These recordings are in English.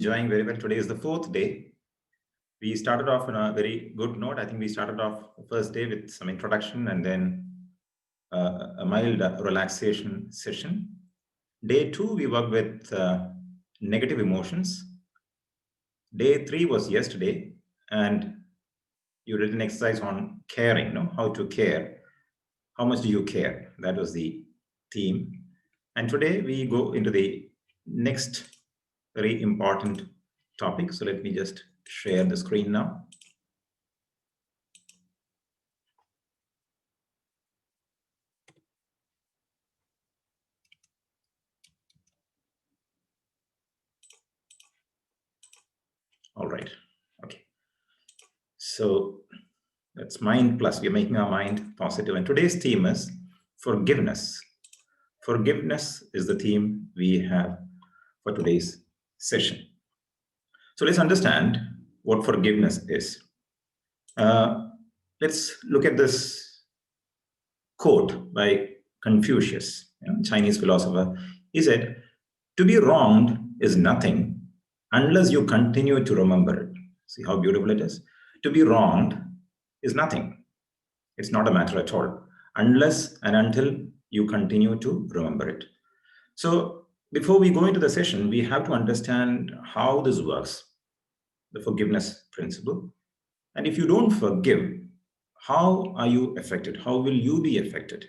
Enjoying very well. Today is the fourth day. We started off on a very good note. I think we started off the first day with some introduction and then a mild relaxation session. Day two, we worked with negative emotions. Day three was yesterday, and you did an exercise on caring, no? How to care. How much do you care? That was the theme. And today we go into the next very important topic. So let me just share the screen now. All right. Okay. So that's mind plus. We're making our mind positive. And today's theme is forgiveness. Forgiveness is the theme we have for today's session. So let's understand what forgiveness is. Let's look at this quote by Confucius, Chinese philosopher. He said, "To be wronged is nothing unless you continue to remember it." See how beautiful it is? To be wronged is nothing. It's not a matter at all, unless and until you continue to remember it. So before we go into the session, we have to understand how this works, the forgiveness principle. And if you don't forgive, how are you affected? How will you be affected?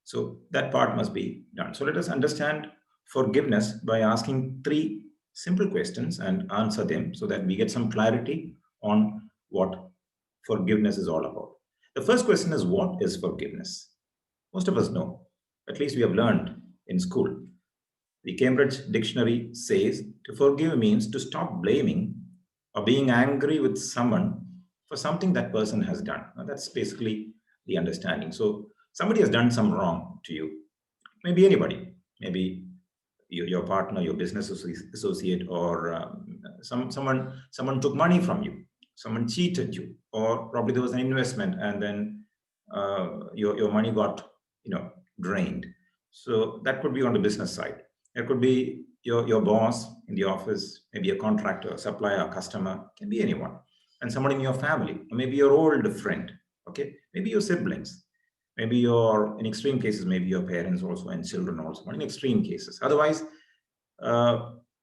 So that part must be done. So let us understand forgiveness by asking three simple questions and answer them so that we get some clarity on what forgiveness is all about. The first question is, what is forgiveness? Most of us know, at least we have learned in school. The Cambridge Dictionary says to forgive means to stop blaming or being angry with someone for something that person has done. Now, that's basically the understanding. So somebody has done some wrong to you. Maybe anybody. Maybe your partner, your business associate, or someone took money from you. Someone cheated you, or probably there was an investment and then your money got drained. So that could be on the business side. It could be your boss in the office, maybe a contractor, a supplier, a customer, can be anyone. And someone in your family, or maybe your old friend, okay? Maybe your siblings, maybe in extreme cases, maybe your parents also and children also, in extreme cases. Otherwise,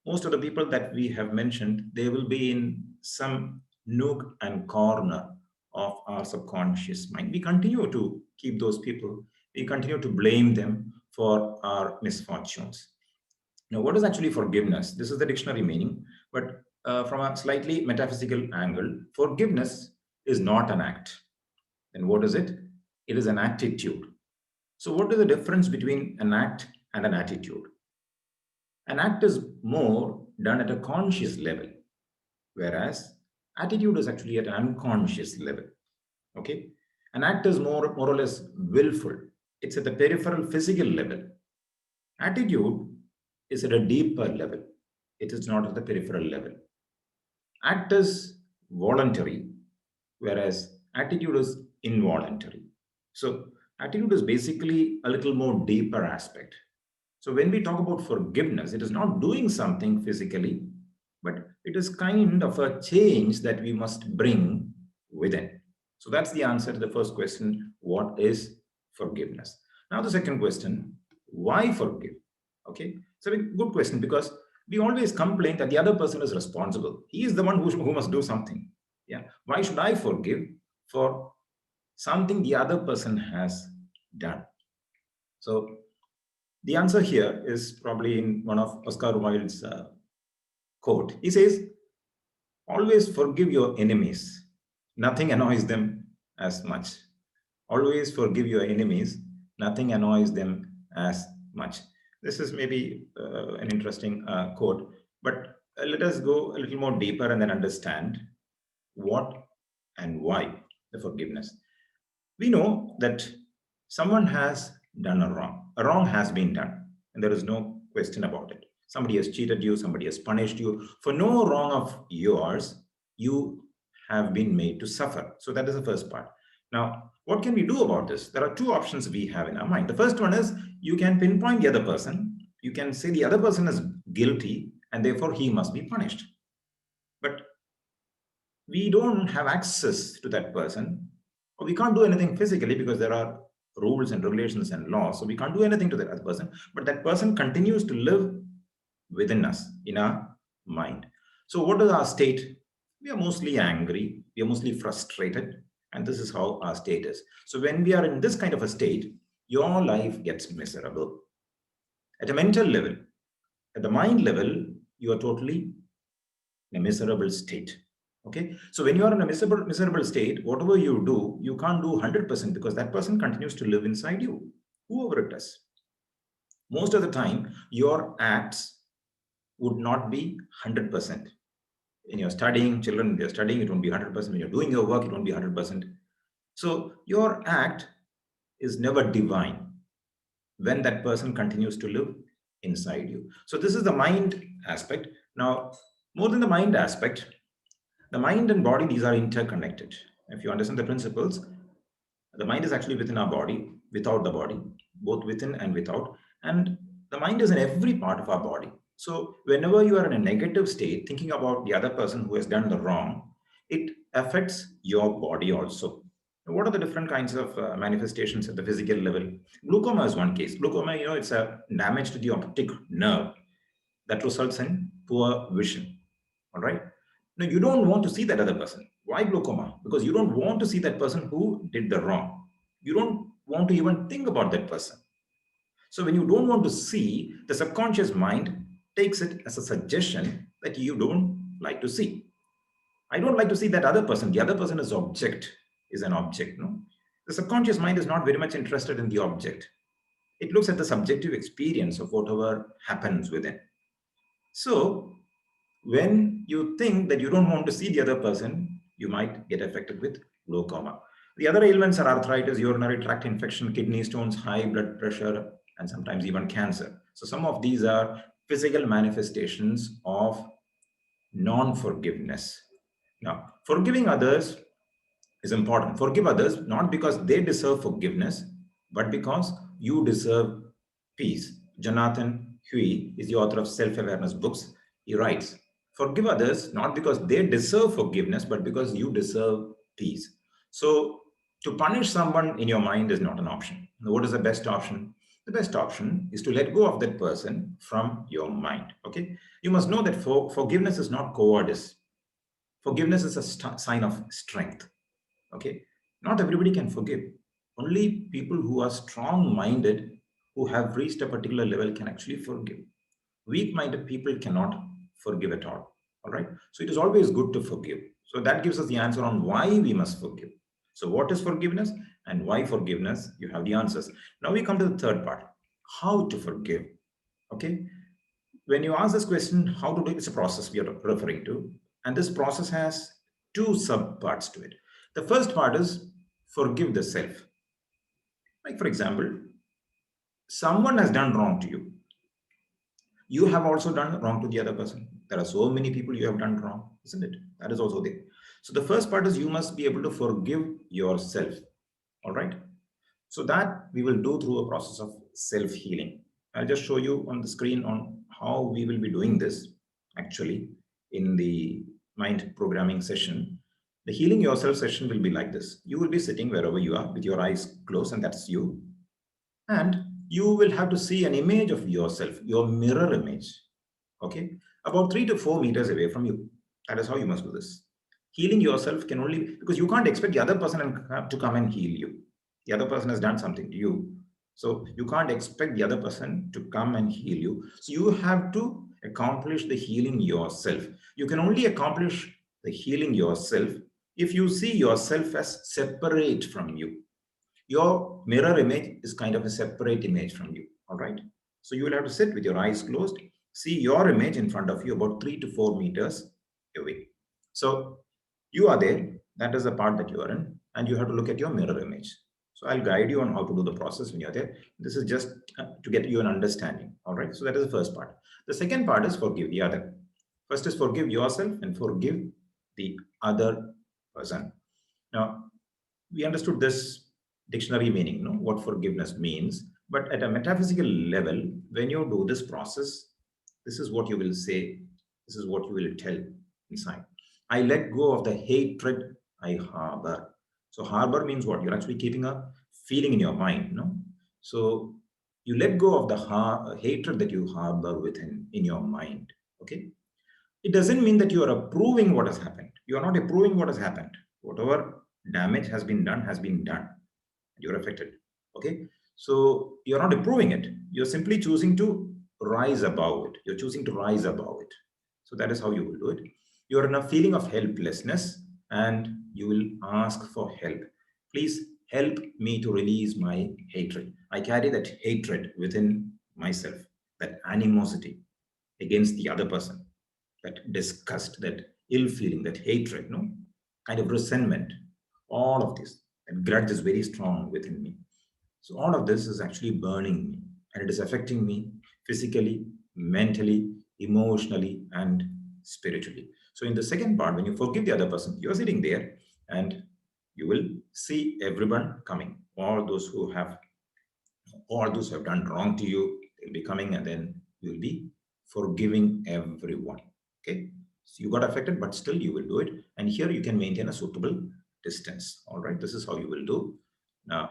most of the people that we have mentioned, they will be in some nook and corner of our subconscious mind. We continue to keep those people, we continue to blame them for our misfortunes. Now, what is actually forgiveness? This is the dictionary meaning, but from a slightly metaphysical angle, forgiveness is not an act. Then what is it? It is an attitude. So what is the difference between an act and an attitude? An act is more done at a conscious level, whereas attitude is actually at an unconscious level. Okay? An act is more or less willful. It's at the peripheral physical level. Attitude is at a deeper level. It is not at the peripheral level. Act is voluntary, whereas attitude is involuntary. So attitude is basically a little more deeper aspect. So when we talk about forgiveness, it is not doing something physically, but it is kind of a change that we must bring within. So that's the answer to the first question, what is forgiveness? Now the second question, why forgive? Okay, it's a very good question because we always complain that the other person is responsible. He is the one who must do something. Yeah, why should I forgive for something the other person has done? So the answer here is probably in one of Oscar Wilde's quote. He says, always forgive your enemies. Nothing annoys them as much. Always forgive your enemies. Nothing annoys them as much. This is maybe an interesting quote, but let us go a little more deeper and then understand what and why the forgiveness. We know that someone has done a wrong. A wrong has been done, and there is no question about it. Somebody has cheated you, somebody has punished you. For no wrong of yours, you have been made to suffer. So that is the first part. Now, what can we do about this? There are two options we have in our mind. The first one is you can pinpoint the other person. You can say the other person is guilty and therefore he must be punished. but we don't have access to that person, or we can't do anything physically because there are rules and regulations and laws. So we can't do anything to that other person, but that person continues to live within us, in our mind. So, what is our state? We are mostly angry, we are mostly frustrated, and this is how our state is. So, when we are in this kind of a state, your life gets miserable. At a mental level, at the mind level, you are totally in a miserable state. Okay, so when you are in a miserable state, whatever you do, you can't do 100% because that person continues to live inside you, whoever it is. Most of the time, your acts would not be 100%. When you're studying, children, they're studying, it won't be 100%. When you're doing your work, it won't be 100%. So your act is never divine when that person continues to live inside you. So this is the mind aspect. Now, more than the mind aspect, the mind and body, these are interconnected. If you understand the principles, the mind is actually within our body, without the body, both within and without. And the mind is in every part of our body. So whenever you are in a negative state, thinking about the other person who has done the wrong, it affects your body also. What are the different kinds of manifestations at the physical level? Glaucoma is one case. Glaucoma, it's a damage to the optic nerve that results in poor vision. All right. Now, you don't want to see that other person. Why glaucoma? Because you don't want to see that person who did the wrong. You don't want to even think about that person. So, when you don't want to see, the subconscious mind takes it as a suggestion that you don't like to see. I don't like to see that other person. The other person is an object. No, the subconscious mind is not very much interested in the object. It looks at the subjective experience of whatever happens within. So, when you think that you don't want to see the other person, you might get affected with glaucoma. The other ailments are arthritis, urinary tract infection, kidney stones, high blood pressure, and sometimes even cancer. So, some of these are physical manifestations of non forgiveness. Now, forgiving others is important. Forgive others not because they deserve forgiveness, but because you deserve peace. Jonathan Huey is the author of Self Awareness books. He writes, forgive others not because they deserve forgiveness, but because you deserve peace. So, to punish someone in your mind is not an option. What is the best option? The best option is to let go of that person from your mind. Okay, you must know that forgiveness is not cowardice. Forgiveness is a sign of strength. Okay, not everybody can forgive. Only people who are strong minded, who have reached a particular level, can actually forgive. Weak minded people cannot forgive at all right, so it is always good to forgive. So that gives us the answer on why we must forgive. So what is forgiveness and why forgiveness? You have the answers. Now we come to the third part: how to forgive. Okay, when you ask this question, how to do it, it's a process we are referring to. And this process has two sub parts to it. The first part is forgive the self. Like, for example, someone has done wrong to you. You have also done wrong to the other person. There are so many people you have done wrong, isn't it? That is also there. So the first part is you must be able to forgive yourself. All right. So that we will do through a process of self-healing. I'll just show you on the screen on how we will be doing this actually in the mind programming session. The healing yourself session will be like this. You will be sitting wherever you are with your eyes closed, and that's you. And you will have to see an image of yourself, your mirror image, okay, about 3 to 4 meters away from you. That is how you must do this. Healing yourself can only, because you can't expect the other person to come and heal you. The other person has done something to you. So you can't expect the other person to come and heal you. So you have to accomplish the healing yourself. You can only accomplish the healing yourself if you see yourself as separate from you. Your mirror image is kind of a separate image from you. All right. So you will have to sit with your eyes closed, see your image in front of you about 3 to 4 meters away. So you are there. That is the part that you are in, and you have to look at your mirror image. So I'll guide you on how to do the process when you're there. This is just to get you an understanding. All right. So that is the first part. The second part is forgive the other. First is forgive yourself and forgive the other person. Now, we understood this dictionary meaning, what forgiveness means. But at a metaphysical level, when you do this process, this is what you will say, this is what you will tell inside. I let go of the hatred I harbor. So harbor means what? You're actually keeping a feeling in your mind, no? So you let go of the hatred that you harbor within in your mind. Okay. It doesn't mean that you are approving what has happened. You are not approving what has happened. Whatever damage has been done has been done. You're affected. Okay. So you're not approving it. You're simply choosing to rise above it. You're choosing to rise above it. So that is how you will do it. You're in a feeling of helplessness and you will ask for help. Please help me to release my hatred. I carry that hatred within myself, that animosity against the other person, that disgust, that ill feeling, that hatred, no, kind of resentment, all of this. And grudge is very strong within me. So all of this is actually burning me and it is affecting me physically, mentally, emotionally, and spiritually. So in the second part, when you forgive the other person, you're sitting there and you will see everyone coming, all those who have done wrong to you, they'll be coming and then you'll be forgiving everyone. Okay. So you got affected, but still you will do it. And here you can maintain a suitable distance. All right. This is how you will do. Now,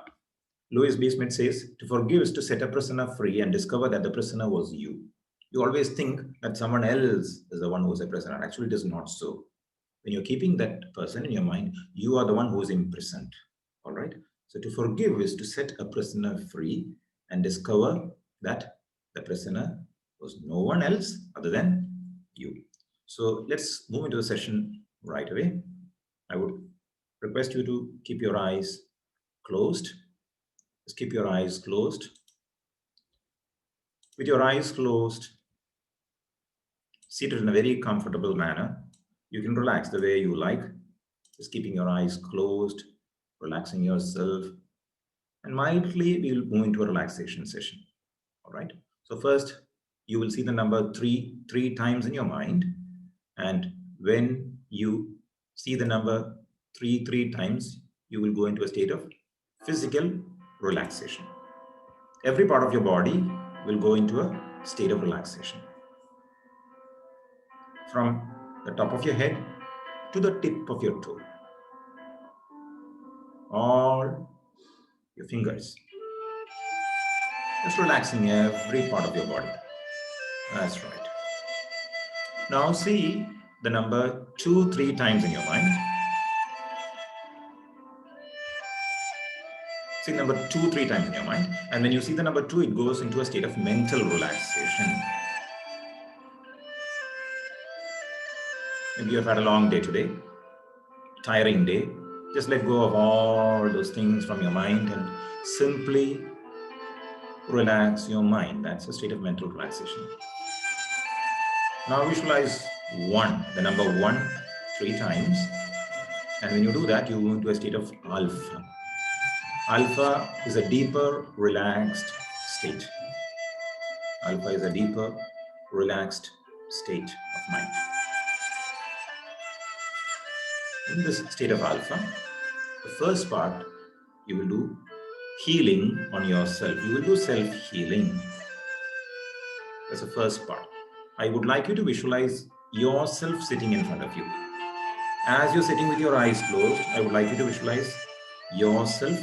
Louis B. Smith says to forgive is to set a prisoner free and discover that the prisoner was you. You always think that someone else is the one who is a prisoner. Actually, it is not so. When you're keeping that person in your mind, you are the one who is imprisoned. All right. So to forgive is to set a prisoner free and discover that the prisoner was no one else other than you. So let's move into the session right away. I would request you to keep your eyes closed. Just keep your eyes closed. With your eyes closed, seated in a very comfortable manner, you can relax the way you like, just keeping your eyes closed, relaxing yourself, and mildly we will move into a relaxation session. All right. So first, you will see the number three times in your mind, and when you see the number three times, you will go into a state of physical relaxation. Every part of your body will go into a state of relaxation. From the top of your head to the tip of your toe. All your fingers. Just relaxing every part of your body. That's right. Now see the number 2 3 times in your mind. See number 2 3 times in your mind. And when you see the number 2, it goes into a state of mental relaxation. Maybe you've had a long day today, tiring day. Just let go of all those things from your mind and simply relax your mind. That's a state of mental relaxation. Now visualize 1, the number 1, 3 times. And when you do that, you go into a state of alpha. Alpha is a deeper, relaxed state. Alpha is a deeper, relaxed state of mind. In this state of alpha, the first part, you will do healing on yourself. You will do self-healing. That's the first part. I would like you to visualize yourself sitting in front of you. As you're sitting with your eyes closed, I would like you to visualize yourself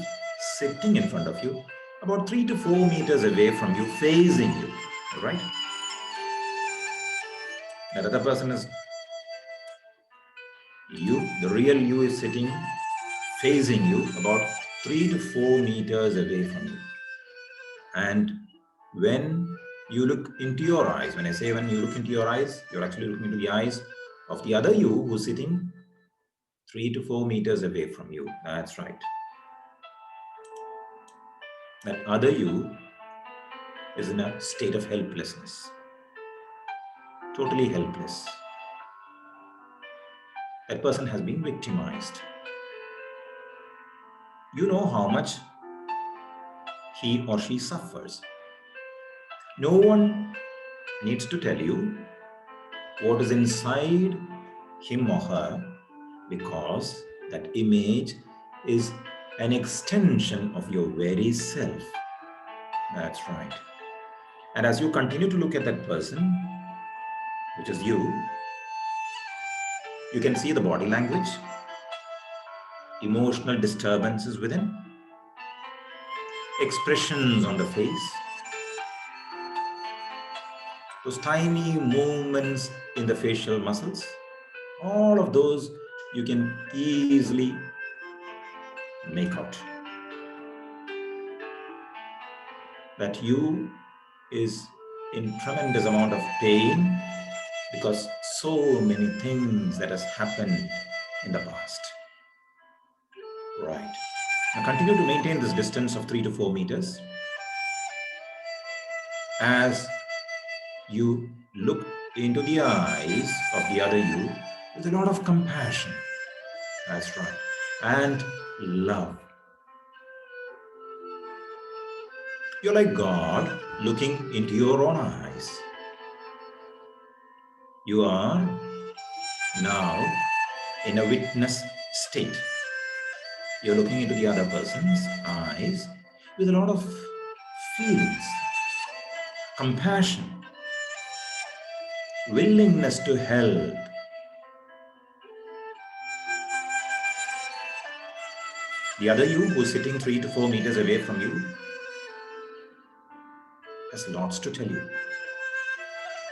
sitting in front of you, about 3 to 4 meters away from you, facing you. All right? That other person is you, the real you is sitting facing you about 3 to 4 meters away from you. And when you look into your eyes, when I say when you look into your eyes, you're actually looking into the eyes of the other you who's sitting 3 to 4 meters away from you. That's right. That other you is in a state of helplessness, totally helpless. That person has been victimized. You know how much he or she suffers. No one needs to tell you what is inside him or her, because that image is an extension of your very self. That's right. And as you continue to look at that person, which is you, You can see the body language, emotional disturbances within, expressions on the face, those tiny movements in the facial muscles. All of those you can easily make out. That you is in tremendous amount of pain because so many things that has happened in the past. Right. Now continue to maintain this distance of 3 to 4 meters as you look into the eyes of the other you with a lot of compassion. That's right. And love. You're like God looking into your own eyes. You are now in a witness state. You're looking into the other person's eyes with a lot of feelings, compassion, willingness to help. The other you, who's sitting 3 to 4 meters away from you, has lots to tell you,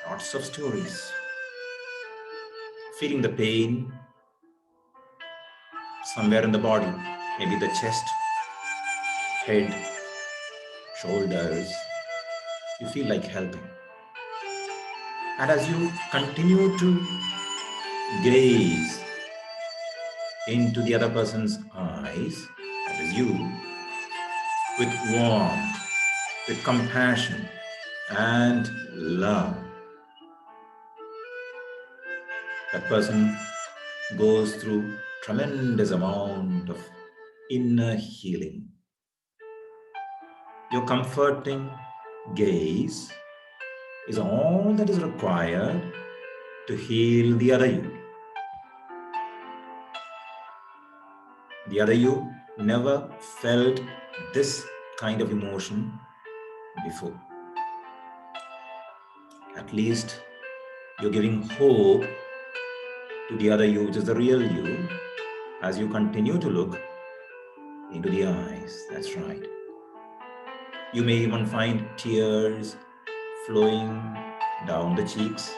lots of stories, feeling the pain somewhere in the body, maybe the chest, head, shoulders. You feel like helping. And as you continue to gaze into the other person's eyes, that is you, with warmth, with compassion and love, that person goes through tremendous amount of inner healing. Your comforting gaze is all that is required to heal the other you. The other you never felt this kind of emotion before. At least you're giving hope to the other you, which is the real you, as you continue to look into the eyes. That's right. You may even find tears flowing down the cheeks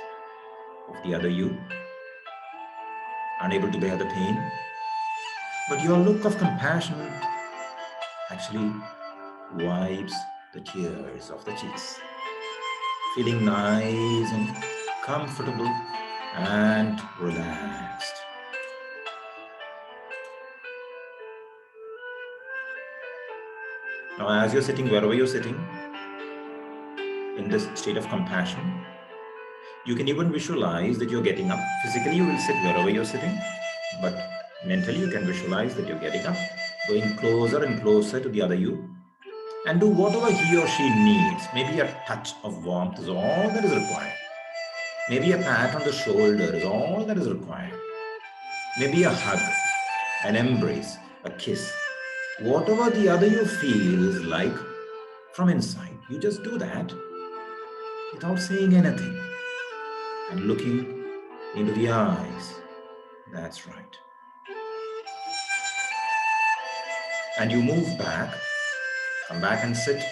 of the other you, unable to bear the pain. But your look of compassion actually wipes the tears off the cheeks, feeling nice and comfortable and relaxed. Now, as you're sitting, wherever you're sitting, in this state of compassion, you can even visualize that you're getting up. Physically, you will sit wherever you're sitting, but mentally, you can visualize that you're getting up, going closer and closer to the other you, and do whatever he or she needs. Maybe a touch of warmth is all that is required. Maybe a pat on the shoulder is all that is required. Maybe a hug, an embrace, a kiss. Whatever the other you feels like from inside, you just do that without saying anything and looking into the eyes. That's right. And you move back, come back and sit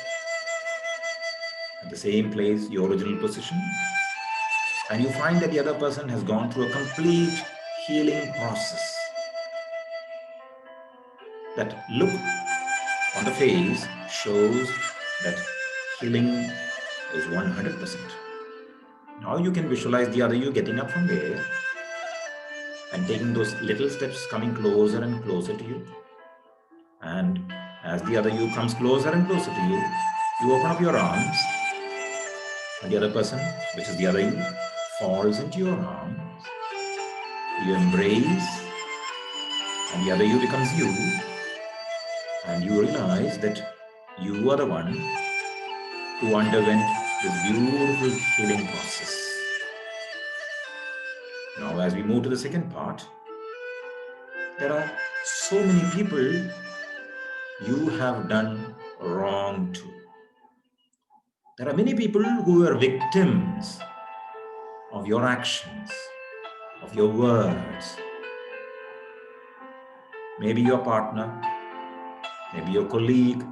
at the same place, your original position. And you find that the other person has gone through a complete healing process. That look on the face shows that healing is 100%. Now you can visualize the other you getting up from there and taking those little steps, coming closer and closer to you. And as the other you comes closer and closer to you, you open up your arms, and the other person, which is the other you, falls into your arms. You embrace, and the other you becomes you, and you realize that you are the one who underwent this beautiful healing process. Now, as we move to the second part, there are so many people you have done wrong to. There are many people who are victims of your actions. of your words. Maybe your partner, maybe your colleague,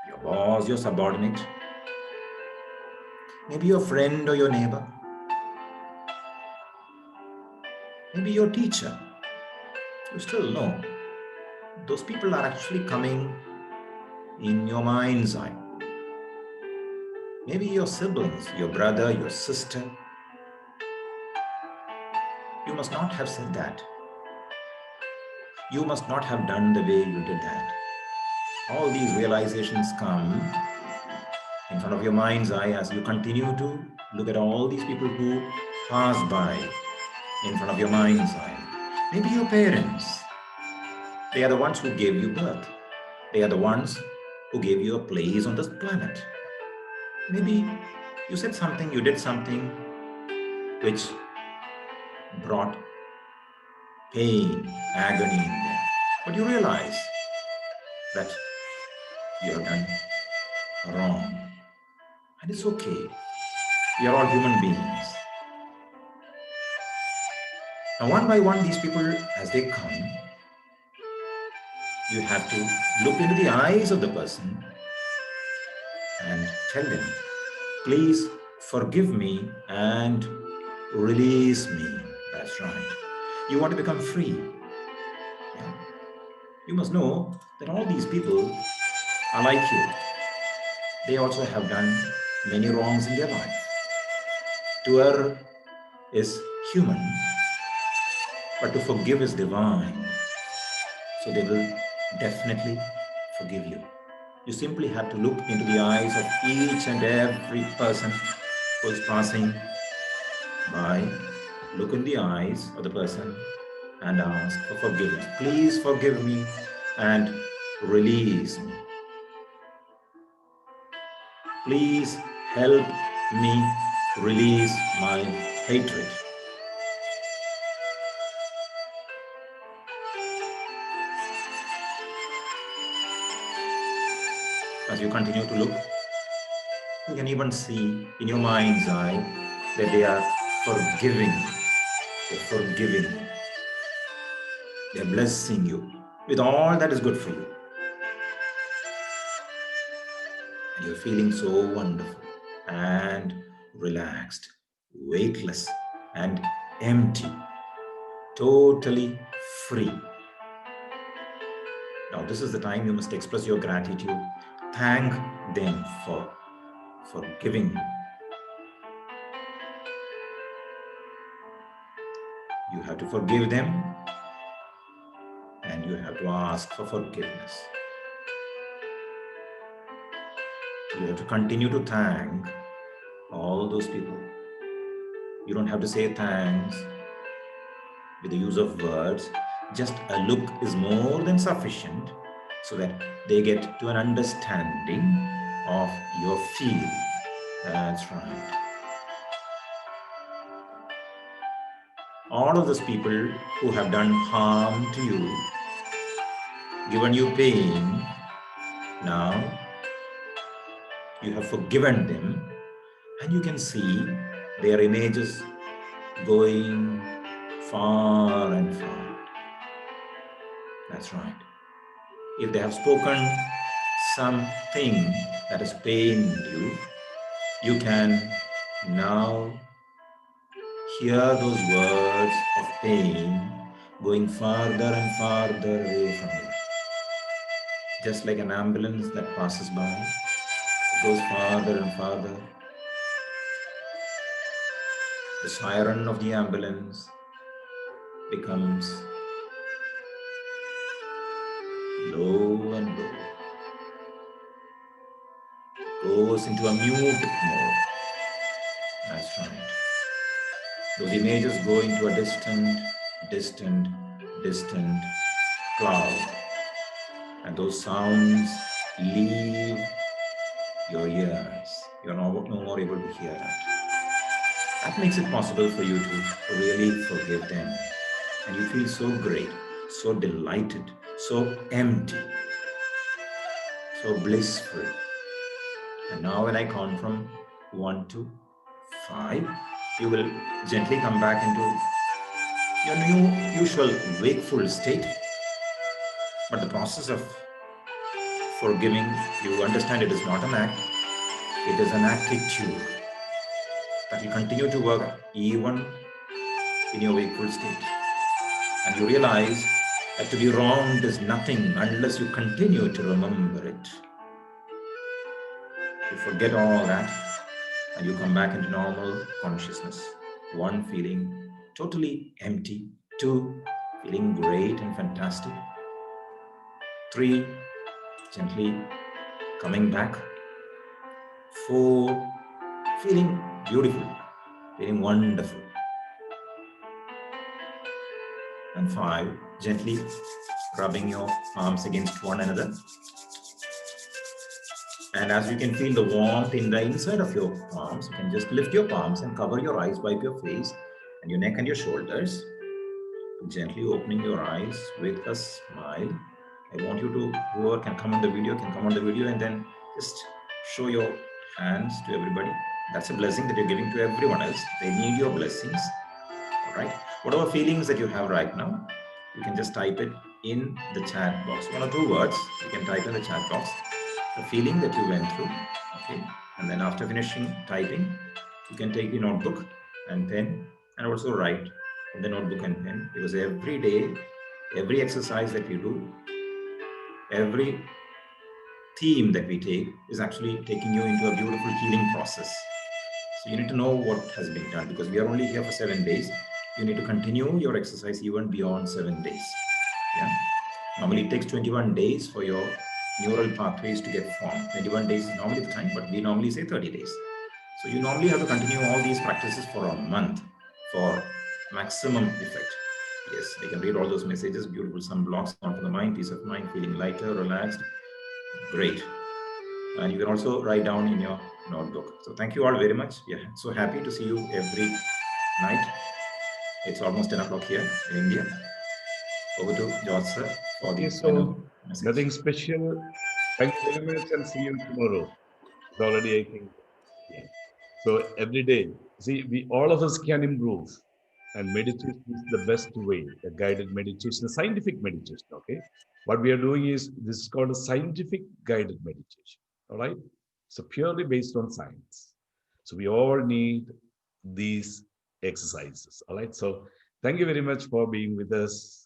your boss, your subordinate, maybe your friend or your neighbor, maybe your teacher. You still know those people are actually coming in your mind's eye. Maybe your siblings, your brother, your sister. You must not have said that. You must not have done the way you did that. All these realizations come in front of your mind's eye as you continue to look at all these people who pass by in front of your mind's eye. Maybe your parents. They are the ones who gave you birth. They are the ones who gave you a place on this planet. Maybe you said something, you did something which brought pain, agony in them. But you realize that you have done wrong. And it's okay. We are all human beings. Now, one by one, these people, as they come, you have to look into the eyes of the person and tell them, please forgive me and release me. That's right. You want to become free. Yeah. You must know that all these people are like you. They also have done many wrongs in their life. To err is human, but to forgive is divine. So they will definitely forgive you. You simply have to look into the eyes of each and every person who is passing by. Look in the eyes of the person and ask for forgiveness. Please forgive me and release me. Please help me release my hatred. As you continue to look, you can even see in your mind's eye that they are forgiving. They're forgiving you. They're blessing you with all that is good for you. And you're feeling so wonderful and relaxed, weightless and empty, totally free. Now, this is the time you must express your gratitude. Thank them for forgiving you. You have to forgive them and you have to ask for forgiveness. You have to continue to thank all those people. You don't have to say thanks with the use of words. Just a look is more than sufficient so that they get to an understanding of your feeling. That's right. All of those people who have done harm to you, given you pain, now you have forgiven them and you can see their images going far and far. That's right. If they have spoken something that has pained you, you can now hear those words of pain going farther and farther away from you. Just like an ambulance that passes by, it goes farther and farther. The siren of the ambulance becomes low and low, goes into a mute mode. That's right. Those images go into a distant cloud. And those sounds leave your ears. You're no more able to hear that. That makes it possible for you to really forgive them. And you feel so great, so delighted, so empty, so blissful. And now when I count from 1 to 5, you will gently come back into your new usual wakeful state, but the process of forgiving, you understand it is not an act, it is an attitude that will continue to work even in your wakeful state. And you realize that to be wronged is nothing unless you continue to remember it. You forget all that and you come back into normal consciousness. One, feeling totally empty. Two, feeling great and fantastic. Three, gently coming back. Four, feeling beautiful, feeling wonderful. And five, gently rubbing your palms against one another. And as you can feel the warmth in the inside of your palms, you can just lift your palms and cover your eyes, wipe your face and your neck and your shoulders. Gently opening your eyes with a smile. I want you to, whoever can come on the video, can come on the video and then just show your hands to everybody. That's a blessing that you're giving to everyone else. They need your blessings. All right. Whatever feelings that you have right now, you can just type it in the chat box. One or two words you can type in the chat box. The feeling that you went through. Okay. And then after finishing typing, you can take the notebook and pen and also write in the notebook and pen, because every day, every exercise that we do, every theme that we take is actually taking you into a beautiful healing process. So you need to know what has been done, because we are only here for 7 days. You need to continue your exercise even beyond 7 days. Yeah. Normally it takes 21 days for your neural pathways to get formed. 21 days is normally the time, but we normally say 30 days. So you normally have to continue all these practices for a month for maximum effect. Yes, they can read all those messages, beautiful sunblocks onto the mind, peace of mind, feeling lighter, relaxed. Great. And you can also write down in your notebook. So thank you all very much. Yeah, so happy to see you every night. It's almost 10 o'clock here in India. Over to George sir for the Okay, final so message. nothing special. Thank you very much and see you tomorrow. It's already, I think, yeah. So every day, see, we all of us can improve. And meditation is the best way, a guided meditation, a scientific meditation. Okay. What we are doing is this is called a scientific guided meditation. All right. So purely based on science. So we all need these exercises. All right. So thank you very much for being with us.